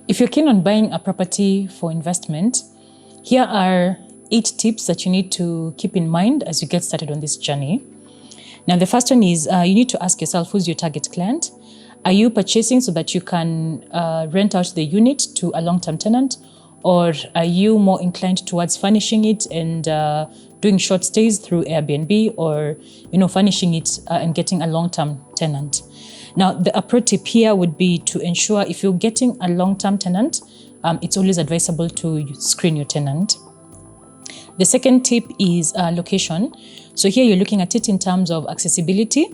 If you're keen on buying a property for investment, here are 8 tips that you need to keep in mind as you get started on this journey. Now, the first one is you need to ask yourself, who's your target client? Are you purchasing so that you can rent out the unit to a long-term tenant? Or are you more inclined towards furnishing it and doing short stays through Airbnb, or furnishing it and getting a long-term tenant? Now, the pro tip here would be to ensure if you're getting a long-term tenant, it's always advisable to screen your tenant. The second tip is location. So here you're looking at it in terms of accessibility,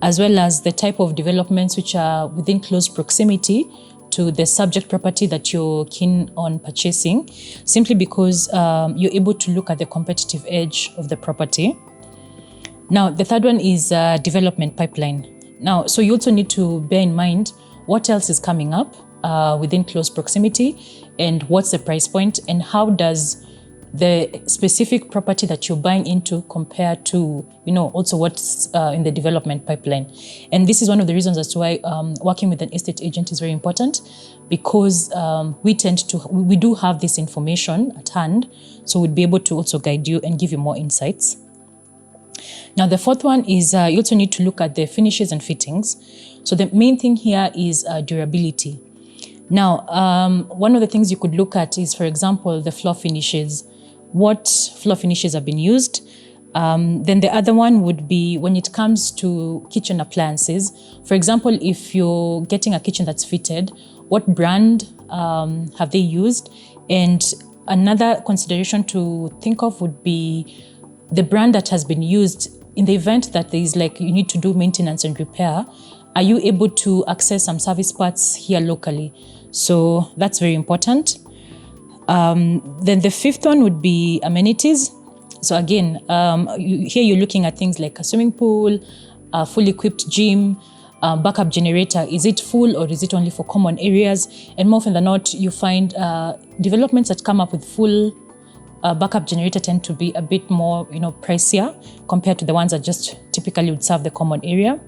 as well as the type of developments which are within close proximity to the subject property that you're keen on purchasing, simply because you're able to look at the competitive edge of the property. Now, the third one is development pipeline. Now, so you also need to bear in mind what else is coming up within close proximity, and what's the price point, and how does the specific property that you're buying into compare to, also what's in the development pipeline. And this is one of the reasons as to why working with an estate agent is very important, because we do have this information at hand, so we'd be able to also guide you and give you more insights. Now, the fourth one is you also need to look at the finishes and fittings. So the main thing here is durability. Now, one of the things you could look at is, for example, the floor finishes. What floor finishes have been used? Then the other one would be when it comes to kitchen appliances. For example, if you're getting a kitchen that's fitted, what brand have they used? And another consideration to think of would be the brand that has been used. In the event that there is you need to do maintenance and repair, are you able to access some service parts here locally? So that's very important. Then the fifth one would be amenities. So again, here you're looking at things like a swimming pool, a fully equipped gym, backup generator. Is it full or is it only for common areas? And more often than not, you find developments that come up with full backup generator tend to be a bit more, pricier compared to the ones that just typically would serve the common area.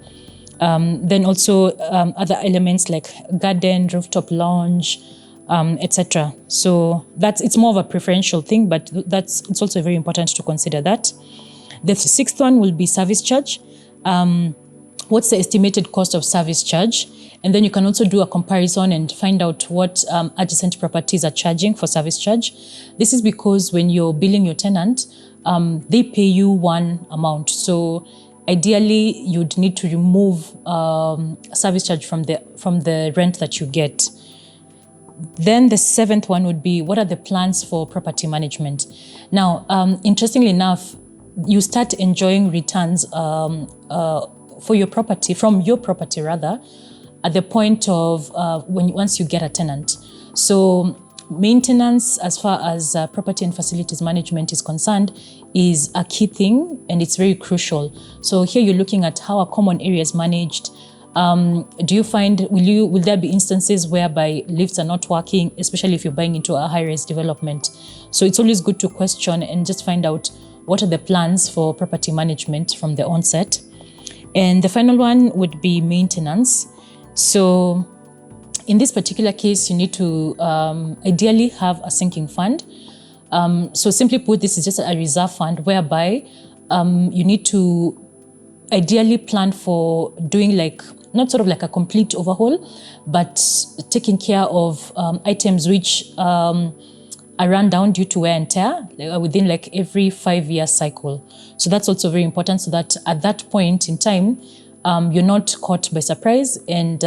Then also other elements like garden, rooftop lounge, etc. So it's more of a preferential thing, but it's also very important to consider that. The sixth one will be service charge. What's the estimated cost of service charge? And then you can also do a comparison and find out what adjacent properties are charging for service charge. This is because when you're billing your tenant, they pay you one amount. So ideally, you'd need to remove service charge from the rent that you get. Then the seventh one would be, what are the plans for property management? Now, interestingly enough, you start enjoying returns from your property at the point of once you get a tenant. So maintenance, as far as property and facilities management is concerned, is a key thing, and it's very crucial. So here you're looking at how a common area is managed. Do you find, will there be instances whereby lifts are not working, especially if you're buying into a high-rise development? So it's always good to question and just find out what are the plans for property management from the onset. And the final one would be maintenance. So in this particular case, you need to ideally have a sinking fund. So simply put, this is just a reserve fund whereby you need to ideally plan for doing not sort of like a complete overhaul, but taking care of items which are run down due to wear and tear within every 5-year cycle. So that's also very important, so that at that point in time, you're not caught by surprise, and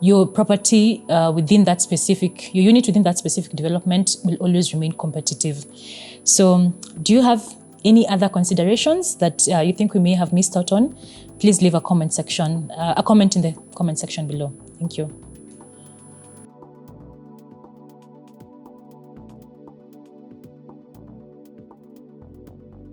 your property within that specific, your unit within that specific development will always remain competitive. So do you have any other considerations that you think we may have missed out on? Please leave a comment in the comment section below. Thank you.